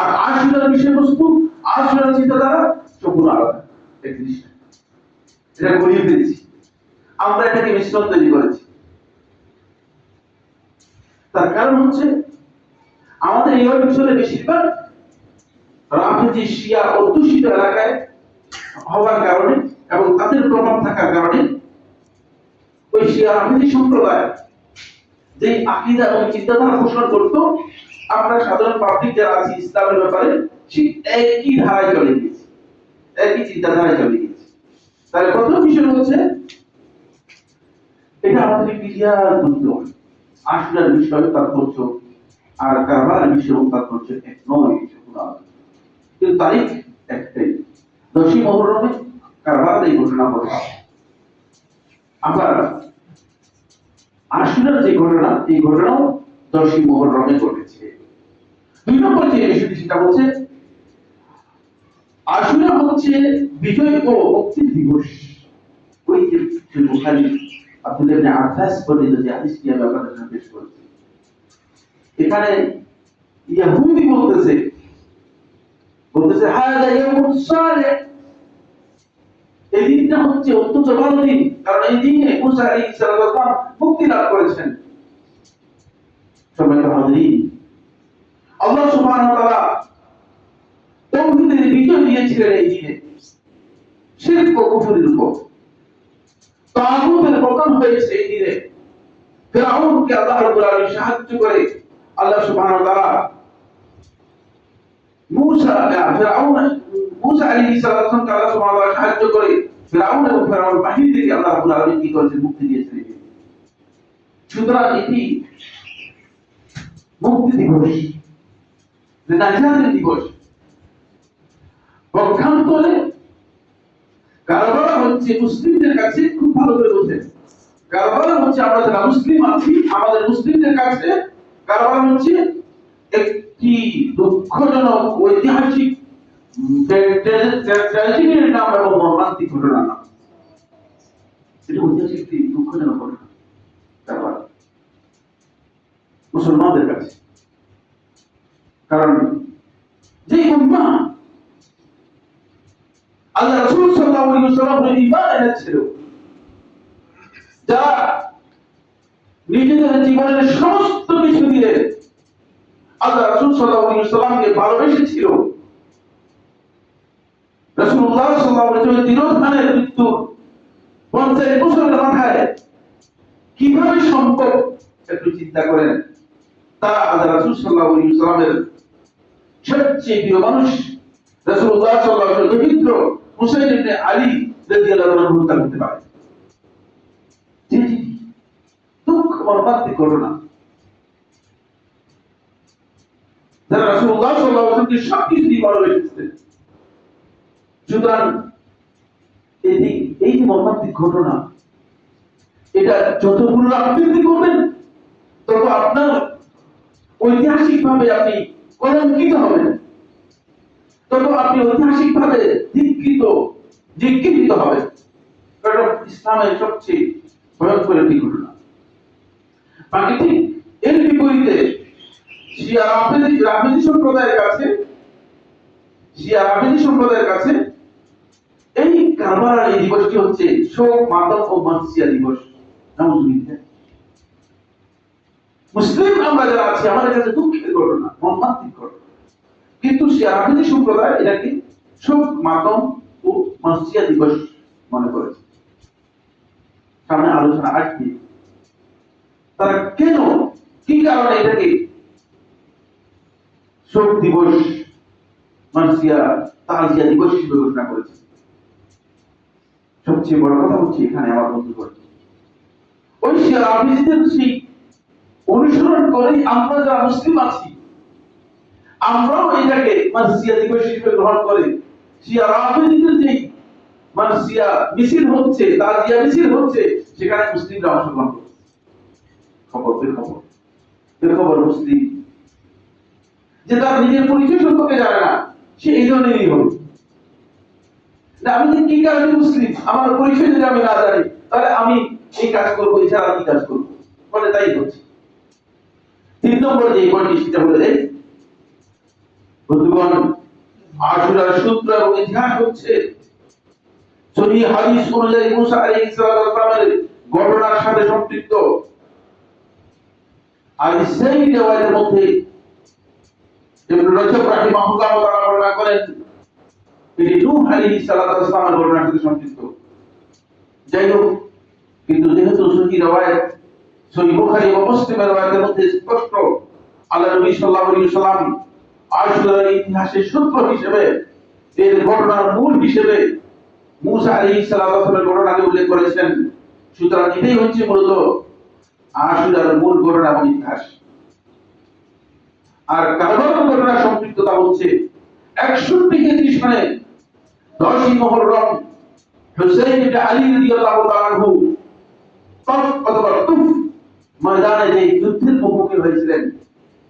আর আশুরার বিষয়বস্তু, আশুরার চিন্তাধারা সম্পূর্ণ আলাদা। এই জিনিসটা এটা গড়িয়ে ফেলেছি আমরা, এটাকে মিশ্রণ তৈরি করেছি। তার কারণ হচ্ছে আমাদের এই অঞ্চলে বেশিরভাগ রাফেজি শিয়া অধ্যুষিত এলাকায় হওয়ার কারণে এবং তাদের প্রভাব থাকার কারণে ওই শিয়া রাফেজি সম্প্রদায় যে আকীদা এবং চিন্তাধারা পোষণ করতো, আমরা সাধারণ পাবলিক যারা আছি ইসলামের ব্যাপারে ঠিক একই ধারায় চলে গিয়েছি, একই চিন্তাধারায় চলে গিয়েছি। তাহলে প্রথম বিষয় হচ্ছে এটা আমাদের ক্লিয়ার বুঝতে হবে, আশুরার বিষয় তাৎপর্য আর কারবালার বিষয় তাৎপর্য এক নয়, কিন্তু তারিখ একটাই, 10ই মুহররমে কারবালার এই ঘটনা ঘটে। আবার আশুরার যে ঘটনা, এই ঘটনাও 10ই মুহররমে ঘটেছে। 2 নম্বর যে বিষয়টি সেটা হচ্ছে আশুরা হচ্ছে বিজয় ও মুক্তির দিবস। ওই যে বুখারী আব্দুল্লাহ ইবনে আব্বাস বর্ণিত যে হাদিসটি আমি আপনাদের সামনে পেশ করেছি, এখানে ইহুদি বলতেছে হাযা ইয়াউমুস সালিহ, এই দিনটা হচ্ছে অত্যন্ত ভালো দিন, কারণ এই দিনে মুসা আলাইহিস সালাম মুক্তি লাভ করেছেন। সম্মানিত হাজিরিন, আল্লাহ সুবহানাহু ওয়া তাআলা তাওহীদের বিজয় দিয়েছিলেন এই দিনে শিরক ও কুফরের উপর। তাগুতের পতন হয়েছে এই দিনে। ফিরআউনকে আল্লাহ রাব্বুল আলামিন সাহায্য করে আল্লাহ সুবহানাহু ওয়া তাআলা মুসা আলাইহিস সালাম কে আল্লাহ সুবহানাহু ওয়া তাআলা সাহায্য করে ফিরআউন এবং ফিরআউন বাহিনী থেকে আল্লাহ রাব্বুল আলামিন কি করেছেন, মুক্তি দিয়েছেন। সুতরাং এটি মুক্তি দিবস, নাজাতের দিবস। পক্ষান্তরে কারবালা হচ্ছে মুসলিমদের কাছে, খুব ভালো করে বোঝেন, কারবালা হচ্ছে আমরা যারা মুসলিম আছি আমাদের মুসলিমদের কাছে কারবালা হচ্ছে একটি দুঃখজনক ঐতিহাসিক ট্র্যাজেডির নাম এবং মর্মান্তিক ঘটনা নাম। এটা ঐতিহাসিক একটি দুঃখজনক ঘটনা কারবালা মুসলমানদের কাছে। কারণ যে উম্মাহ আল্লাহ রাসূল সাল্লাল্লাহু আলাইহি ওয়াসাল্লামের ঈমান এনেছিল, যারা নিজেদের জীবনের সমস্ত কিছু দিয়ে আল্লাহ রাসূল সাল্লাল্লাহু আলাইহি ওয়াসাল্লামকে ভালোবেসেছিল, রাসূলুল্লাহ সাল্লাল্লাহু আলাইহি ওয়াসাল্লামের তিরোধানের মৃত্যু 50 বছরের মাথায় কিভাবে সম্ভব একটু চিন্তা করেন। তারা আল্লাহ রাসূল সাল্লাল্লাহু আলাইহি ওয়াসাল্লামের সবচেয়ে প্রিয় মানুষ রাসূলুল্লাহ সাল্লাল্লাহু আলাইহি ওয়াসাল্লামের পবিত্র হুসাইন ইবনে আলী রাদিয়াল্লাহু আনহু হত্যা করতে পারে। দুঃখ মর্মান্তিক ঘটনা, যারা রাসূলুল্লাহ সাল্লাল্লাহু আলাইহি ওয়াসাল্লামকে সবকিছু দিয়ে ভালোবেসেছিলেন। সুতরাং এই যে মর্মান্তিক ঘটনা, এটা যত পুনরাবৃত্তি করবেন তত আপনার ঐতিহাসিক ভাবে আপনি কলঙ্কিত হবেন, তত আপনি ঐতিহাসিক ভাবে ধিক্কৃত হবেন। কারণ ইসলামের সবচেয়ে ভয়ঙ্কর একটি ঘটনা। বাকি ঠিক এর বিপরীতে শিয়া রাফেজি সম্প্রদায়ের কাছে এই কারবালার এই দিবসটি হচ্ছে শোক, মাতম ও মানসিয়া দিবস। মুসলিম আমরা যারা আছি আমাদের কাছে দুঃখের ঘটনা, মর্মান্তিক ঘটনা, কিন্তু শিয়া রাফেজি সম্প্রদায় এটাকে শোক, মাতম ও মানসিয়া দিবস মনে করেছে। সামনে আলোচনা আসবে তারা কেন, কি কারণে এটাকে শোক দিবস, মানসিয়া, তাজিয়া দিবস হিসেবে ঘোষণা করেছে। সবচেয়ে বড় কথা হচ্ছে এখানে আমার বন্ধুগণ, ওই শিয়া রাফেজিদের সেই অনুসরণ করে আমরা যারা মুসলিম আছি আমরাও এটাকে মানসিয়া দিবস হিসেবে গ্রহণ করে শিয়া রাফেজিদের যেই মানসিয়া মিছিল হচ্ছে, তাজিয়া মিছিল হচ্ছে, সেখানে মুসলিমরা অংশগ্রহণ করছে। খবর মুসলিম যে তার নিজের পরিচয় সম্পর্কে জানে না, সে এই ধরনেরই হবে। আমি কি কারণে মুসলিম, আমার পরিচয় যদি আমি না জানি তাহলে আমি এই কাজ করবো, এছাড়া কি কাজ করবো, বলে। তাই হচ্ছে 3 নম্বর যে পয়েন্টটি সেটা হলো, এই শিয়া রাফেজিদের সেই অনুসরণ করে আমরা যারা মুসলিম আছি আমরাও এটাকে মানসিয়া দিবস হিসেবে গ্রহণ করে শিয়া রাফেজিদের যে মানসিয়া মিছিল হচ্ছে, তাজিয়া মিছিল হচ্ছে, সেখানে মুসলিমরা অংশগ্রহণ করছে। বন্ধুগণ, আশুরার সূত্র এবং ইতিহাস হচ্ছে সহিহ হাদিস অনুযায়ী মুসা আলাইহিস সালামের ঘটনার সাথে সম্পৃক্ত। আর সেই রিওয়ায়াতের মধ্যে ইবনে রাজব রাহিমাহুল্লাহ তাআলা বর্ণনা করেন এটি নূহ আলাইহিস সালামের ঘটনার সাথে সম্পৃক্ত। যাই হোক, কিন্তু যেহেতু সহিহ রিওয়ায়াত সহিহ বুখারী এবং মুসলিমের রিওয়ায়াতের মধ্যে স্পষ্ট আল্লাহ নবী সাল্লাল্লাহু আলাইহি ওয়াসাল্লাম আশুরার ইতিহাসের সূত্র হিসেবে, এর ঘটনার মূল হিসেবে মুসা আলাইহিস সালামের ঘটনাকে উল্লেখ করেছেন, সুতরাং এটাই হচ্ছে মূলত আশুরার মূল ঘটনা এবং ইতিহাস। আর কারবালার ঘটনার সম্পৃক্ততা হচ্ছে 61 হিজরি সনে 10ই মুহররম হুসাইন ইবনে আলী রাদিয়াল্লাহু তাআলা আনহু তফ অথবা তুফ ময়দানে যে যুদ্ধের মুখোমুখি হয়েছিলেন,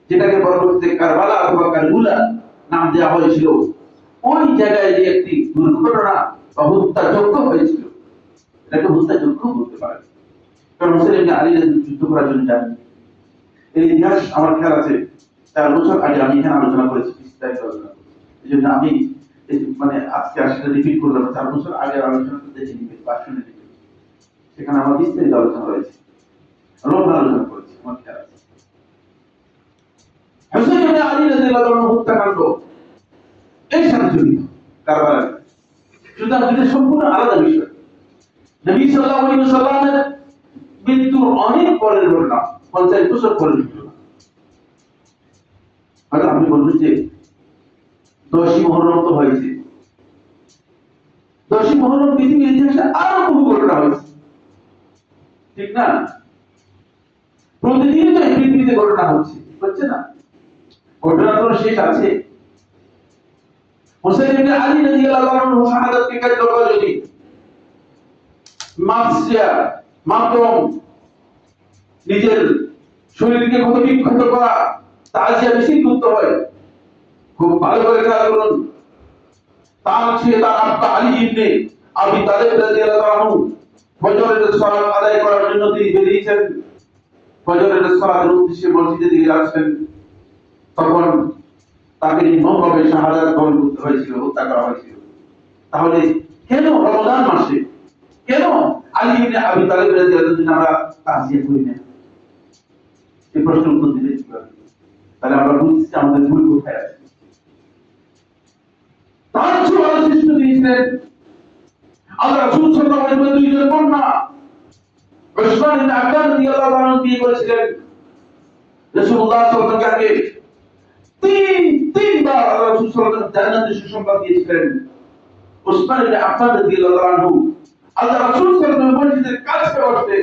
যেটাকে পরবর্তীতে কারবালা অথবা কারবুলা নাম দেওয়া হয়েছিল, ওই জায়গায় যে একটি দুর্ঘটনা বা হত্যাযজ্ঞ হয়েছিল, এটাকে হত্যাযজ্ঞ বলতে পারে। কারণ হুসাইন ইবনে আলী যুদ্ধ করার জন্য যান। এই ইতিহাস আমার খেয়াল আছে 4 বছর আগে আমি এখানে আলোচনা করেছি, বিস্তারিত আলোচনা করেছি। এই জন্য আমি মানে আজকে আসলে রিপিট করলাম। 4 বছর আগে আলোচনা দেখে নিবে বা শুনে নিবে, সেখানে আমার বিস্তারিত আলোচনা হয়েছে, লম্বা আলোচনা করেছি, আমার খেয়াল আছে। হুসাইন ইবনে আলী রাদিয়াল্লাহু আনহু হত্যাকাণ্ড এর সাথে জড়িত কারবালার। সুতরাং এটা সম্পূর্ণ আলাদা বিষয়। নবী সাল্লাল্লাহু আলাইহি ওয়াসাল্লামের মৃত্যুর অনেক পরের ঘটনা, 50 বছর পরের ঘটনা। হয়তো আপনি বলবেন যে 10ই মুহররম তো হয়েছে, 10ই মুহররম পৃথিবীর ইতিহাসে আরো বহু ঘটনা হয়েছে, ঠিক না? প্রতিদিন তো এই পৃথিবীতে ঘটনা হচ্ছে না? ঘটনার কোনো শেষ আছে? হুসাইন ইবনে আলী রাদিয়াল্লাহু আনহু শাহাদাতকে কার্য করা যদি মাসিয়া মাতম, নিজের শরীরকে ক্ষতবিক্ষত করা, তাজিয়া মিছিল করতে হয়, খুব ভালো করে খেয়াল করুন। তার ছেলে তার আব্বা আলী ইবনে আবি তালেব রাদিয়াল্লাহু আনহু ফজরের সালাত আদায় করার জন্য তিনি বেরিয়েছেন। ফজরের সালাতের উদ্দেশ্যে মসজিদে দিকে যাচ্ছেন, তখন তাকে নির্মমভাবে শাহাদাত বরণ করতে হয়েছিল, হত্যা করা হয়েছিল। তাহলে কেন রমজান মাসে, কেন আলী ইবনে আবি তালেব রাদিয়াল্লাহু আনহু আমরা তাজিয়া করি না? এই প্রশ্নের উত্তর দিতে কিভাবে? তাহলে আমরা বুঝছি আমাদের ভুল কোথায় আছে। তার চেয়ে ভালো সৃষ্ট দিয়েছিলেন আল্লাহ রাসূল সাল্লাল্লাহু আলাইহি ওয়াসাল্লাম দুইজন কন্যা উসমান ইবনে আফফান রাদিয়াল্লাহু আনহু বিয়ে করেছিলেন। রাসূলুল্লাহ সাল্লাল্লাহু আলাইহি ওয়াসাল্লাম তিনবার আল্লাহ রাসূল সাল্লাল্লাহু আলাইহি ওয়াসাল্লাম জান্নাতের সুসংবাদ দিয়েছিলেন। উসমান ইবনে আফফান রাদিয়াল্লাহু আনহু আল্লাহ রাসূল সাল্লাল্লাহু আলাইহি ওয়াসাল্লাম মসজিদের কাছে বসে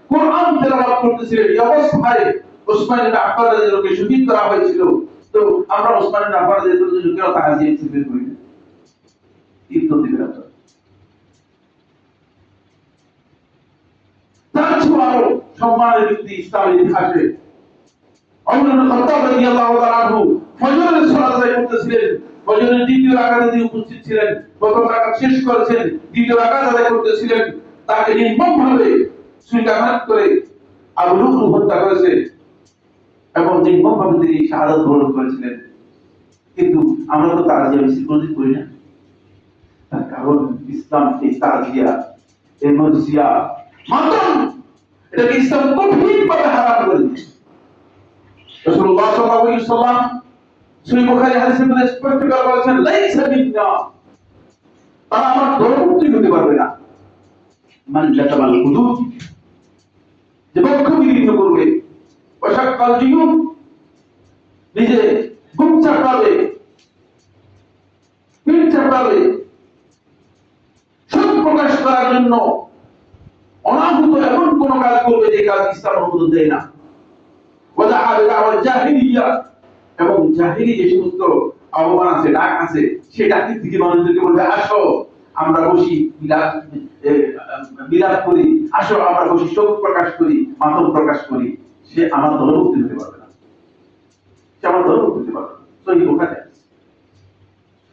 কোরআন তেলাওয়াত করতেছিলেন। এই অবস্থায় উসমান ইবনে আফফান রাদিয়াল্লাহু আনহুকে শহীদ করা হয়েছিল। তো আমরা উসমান ইবনে আফফান রাদিয়াল্লাহু আনহু কেন তাজিয়া মিছিল করি না? উত্তর দিবেন আপনারা। তার চেয়ে আরো সম্মানের ব্যক্তি ইসলামের ইতিহাসে ওমর ইবনে খাত্তাব রাদিয়াল্লাহু তাআলা আনহু ফজরের সালাত আদায় করতেছিলেন। ফজরের দ্বিতীয় রাকাতে তিনি উপস্থিত ছিলেন, প্রথম রাকাত শেষ করেছেন, দ্বিতীয় রাকাত আদায় করতেছিলেন। তাকে নির্মমভাবে ছুরিকাঘাত করে আবু লুলু হত্যা করেছে এবং নির্মমভাবে তিনি শাহাদাত বরণ করেছিলেন। কিন্তু আমরা তো তাজিয়া মিছিল কোনদিন করি না। তার কারণ ইসলাম এই তাজিয়া, এই মরজিয়া, মাতম, এটাকে ইসলাম কঠিনভাবে হারাম করে দিয়েছে। রাসূলুল্লাহ সাল্লাল্লাহু আলাইহি ওয়াসাল্লাম সহিহ বুখারী হাদিসের মধ্যে স্পষ্ট করে বলেছেন, লাইসা মিন্না, তারা আমার দলভুক্ত হতে পারবে না। মান জাতাবাল হুদুদ, যে পক্ষ বিঘ্ন করবে, ওয়াশাক্কাল জিয়ুব, নিজে বুক চাপড়াবে, পিঠ চাপড়াবে, সব প্রকাশ করার জন্য অনাহুত এমন কোন কাজ করবে যে কাজ ইসলাম অনুমোদন দেয় না। এবং জাহিলি যে সমস্ত আহ্বান আছে, ডাক আছে, সেই ডাকের দিকে মানুষদেরকে বলবে, আসো আমরা বসি বিলাপ করি, আসো আমরা বসি শোক প্রকাশ করি, মাতম প্রকাশ করি, সে আমার দলভুক্তি হতে পারবে না, সে আমার দলভুক্তি হতে পারবে না। সহিহ বুখারী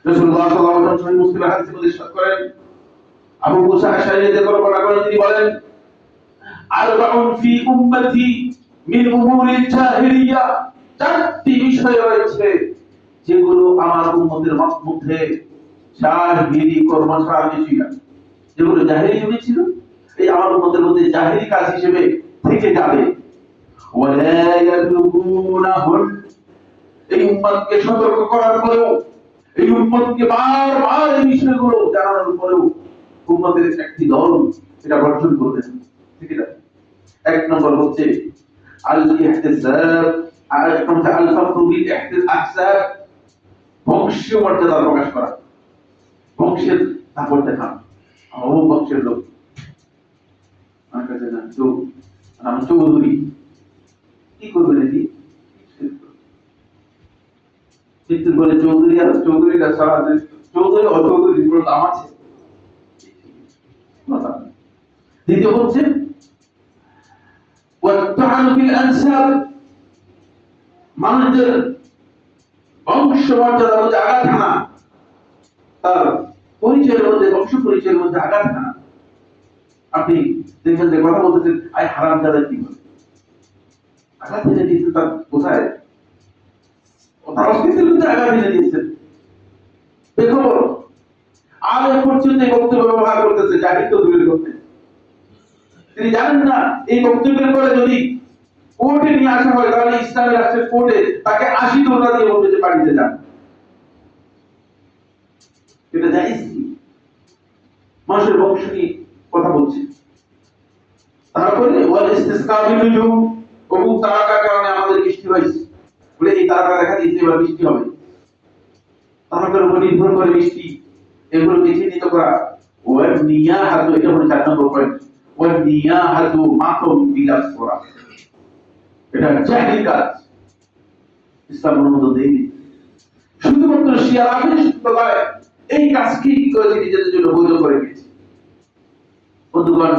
রাসূলুল্লাহ সাল্লাল্লাহু আলাইহি ওয়াসাল্লাম সহিহ মুসলিম হাদিসে উল্লেখ করেন, আবু মুসা আশআরী রাদিয়াল্লাহু আনহু তিনি বলেন, আরবাউন ফি উম্মতি মিন উমুরিল জাহিলিয়া, চারটি বিষয় রয়েছে যেগুলো আমার উম্মতের মধ্যে জাহিরি কর্ম ছাড়া কিছুই না, যেগুলো জাহিরি যুগে ছিল, এই আমার উম্মতের মধ্যে জাহিরি কাজ হিসেবে থেকে যাবে। ওয়ালা ইয়াদুকুনাহুন, এই উম্মতকে সতর্ক করার পরেও, এই উম্মতকে বারবার এই বিষয়গুলো জানানোর পরেও উম্মতের একটি দল এটা বর্জন করবে, ঠিক আছে। এক নম্বর হচ্ছে আল ইহতিসাব, আর এক নম্বর আল ফাখরু বিল ইহতিসাব, বংশীয় মর্যাদা প্রকাশ করা, বংশের তারপর দেখা অমুক বংশের লোক, আমার কাছে না তো নাম চৌধুরী, কি করবে নাকি মৃত্যুর পরে চৌধুরী, আর চৌধুরীটা সারা চৌধুরী অচৌধুরী কোনো দাম আছে? দ্বিতীয় হচ্ছে মানুষদের বংশ মর্যাদার মধ্যে আঘাত হানা, তার পরিচয়ের মধ্যে, বংশ পরিচয়ের মধ্যে আঘাত হানা। আপনি দেখবেন যে কথা বলতেছেন আই হারাম দাদা কি বলে, আঘাত এনে দিয়েছেন তার কোথায়, তার অস্তিত্বের মধ্যে আঘাত এনে দিয়েছেন। দেখো আর এ পর্যন্ত এই বক্তব্য ব্যবহার করতেছে জাহিদ তো দূরের করতে, তিনি জানেন না এই বক্তব্যের পরে যদি কোর্টে নিয়ে আসা হয় তাহলে ইসলামী রাষ্ট্রের কোর্টে তাকে 80 দোলা দিয়ে বলবে যে বাড়িতে যান, এটা জায়েজ কি? মানুষের বংশ নিয়ে কথা বলছে। তারপরে ওয়াল ইস্তিসকা বিনুজুম, অমুক তারকার কারণে আমাদের বৃষ্টি হয়েছে, বলে এই তারকা দেখা দিয়েছে এবার বৃষ্টি হবে, তারকার উপর নির্ভর করে বৃষ্টি, এগুলো চিহ্নিত করা। ওয়াল নিয়াহাতু, এটা হলো 4 নম্বর পয়েন্ট, ওয়াল নিয়াহাতু মাতম বিলাস করা, এটা জাহিলি কাজ, ইসলাম অনুমোদন দেয়নি। শুধুমাত্র শিয়া রাফেজি সম্প্রদায় এই কাজকে কি করেছে, নিজেদের জন্য বৈধ করে নিয়েছে। বন্ধুগণ,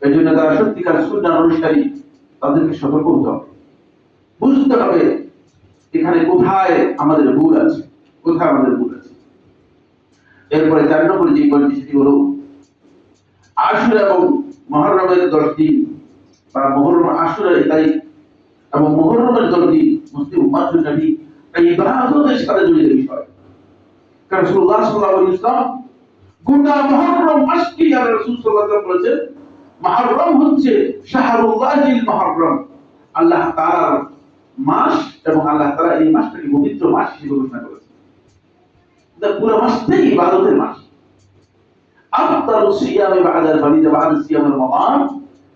এই জন্য তারা সত্যিকার সুন্নাহ অনুসারী, তাদেরকে সতর্ক হতে হবে, বুঝতে হবে এখানে কোথায় আমাদের ভুল আছে, কোথায় আমাদের ভুল আছে। এরপরে 4 নম্বরে যে পয়েন্টটি সেটি হলো আশুরা এবং মুহররমের 10 দিন, বা মুহররম আশুরার তারিখ এবং মুহররমের 10 দিন মুসলিম উম্মাহর জন্য ইবাদতের সাথে জড়িত বিষয়। কারণ রাসূলুল্লাহ সাল্লাল্লাহু আলাইহি ওয়াসাল্লাম গোটা মুহররম মাসকে আল্লাহ রাসূল সাল্লাল্লাহু আলাইহি ওয়াসাল্লাম বলেছেন মুহররম হচ্ছে শাহরুল্লাহিল মুহররম, আল্লাহ তাআলার মাস, এবং আল্লাহ তাআলা এই মাসটাকে পবিত্র মাস হিসেবে ঘোষণা করেছেন। এটা পুরো মাসটাই ইবাদতের মাস। আফদালু সিয়ামি বা'দাল ফারিদা বা'দা সিয়াম রমাদান,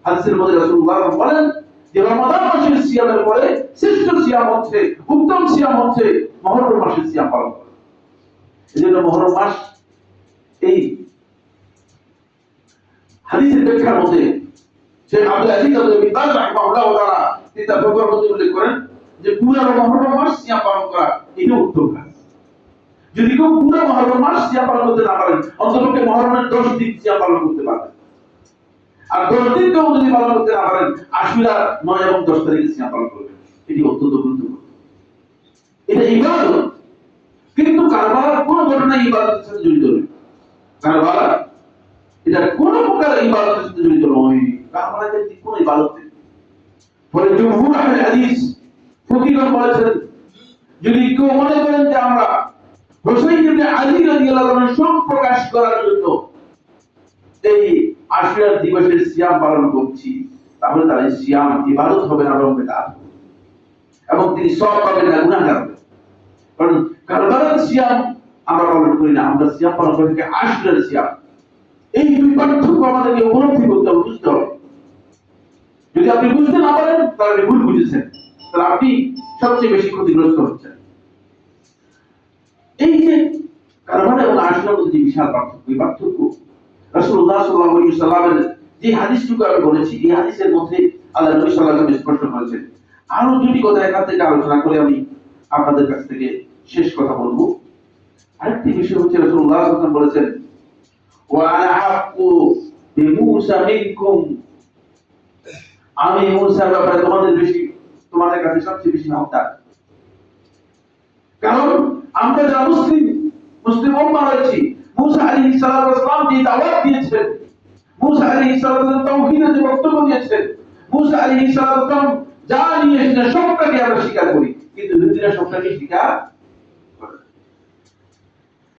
হাদিসের মধ্যে রাসূলুল্লাহ বলেন যে রমাদান মাসের সিয়ামের পরে শ্রেষ্ঠ সিয়াম হচ্ছে, উত্তম সিয়াম হচ্ছে মুহররম মাসের সিয়াম পালন করা। এজন্য মুহররম মাস এই হাদিসের ব্যাখ্যার মধ্যে শেখ আব্দুল আজিজ বিন বাজ রাহিমাহুল্লাহ তাআলা তিনি তার ব্যাখ্যার মধ্যে উল্লেখ করেন যে পুরো মুহররম মাস সিয়াম পালন করা এটা উত্তম কাজ। যদি কেউ পুরো মুহররম মাস সিয়াম পালন করতে না পারেন, অন্ততপক্ষে মুহররমের 10 দিন সিয়াম পালন করতে পারবেন। আর 10 দিন কেউ যদি পালন করতে না পারেন, আশুরা 9 এবং 10 তারিখে সিয়াম পালন করবেন, এটি অত্যন্ত গুরুত্বপূর্ণ। এটা ইবাদত, কিন্তু কারবার কোন ঘটনা ইবাদতের সাথে জড়িত নয়। কারবার এটা কোন প্রকার ইবাদতের সাথে জড়িত নয়, কারবার যে কোন ইবাদত নেই। ফলে জমহুর আহলে হাদিস ফকিহগণ বলেছেন, যদি কেউ মনে করেন যে আমরা হুসাইন ইবনে আলী রাদিয়াল্লাহু আনহু শোক প্রকাশ করার জন্য এই আশুরা দিবসের সিয়াম পালন করছি, তাহলে তার এই সিয়াম ইবাদত হবে না, বরং বিদআত হবে, এবং তিনি সওয়াব পাবেন না, গুনাহগার হবেন। কারণ কারবালার সিয়াম আমরা পালন করি না, আমরা সিয়াম পালন করি থেকে আশুরার সিয়াম। এই দুই পার্থক্য আমাদেরকে উপলব্ধি করতে হবে, বুঝতে হবে। যদি আপনি বুঝতে না পারেন তাহলে ভুল বুঝেছেন, তাহলে আপনি সবচেয়ে বেশি ক্ষতিগ্রস্ত হচ্ছেন। এই যে কারবালা এবং আশুরার মধ্যে যে বিশাল পার্থক্য, এই পার্থক্য রাসূলুল্লাহ সাল্লাল্লাহু আলাইহি ওয়াসাল্লামের যে হাদিসটুকু আমি বলেছি, এই হাদিসের মধ্যে আল্লাহ নবী সাল্লাল্লাহু আলাইহি ওয়াসাল্লাম স্পষ্ট করেছেন। আরো দুটি কথা এখান থেকে আলোচনা করে আমি আপনাদের কাছ থেকে শেষ কথা বলবো। আরেকটি বিষয় হচ্ছে রাসূলুল্লাহ সাল্লাল্লাহু আলাইহি ওয়াসাল্লাম বলেছেন, ওয়া আনা হাক্কু বিমূসা মিনকুম, আমি মূসার ব্যাপারে তোমাদের কাছে সবচেয়ে বেশি হকদার। কারণ আমরা যারা মুসলিম উম্মাহ রয়েছি, মূসা আলাইহিস সালাম যে দাওয়াত দিয়েছেন, মূসা আলাইহিস সালাম তাওহীদের যে বক্তব্য দিয়েছেন, মূসা আলাইহিস সালাম যা নিয়ে এসেছেন সবটাকে আমরা স্বীকার করি, কিন্তু ইহুদিরা সবটাকে স্বীকার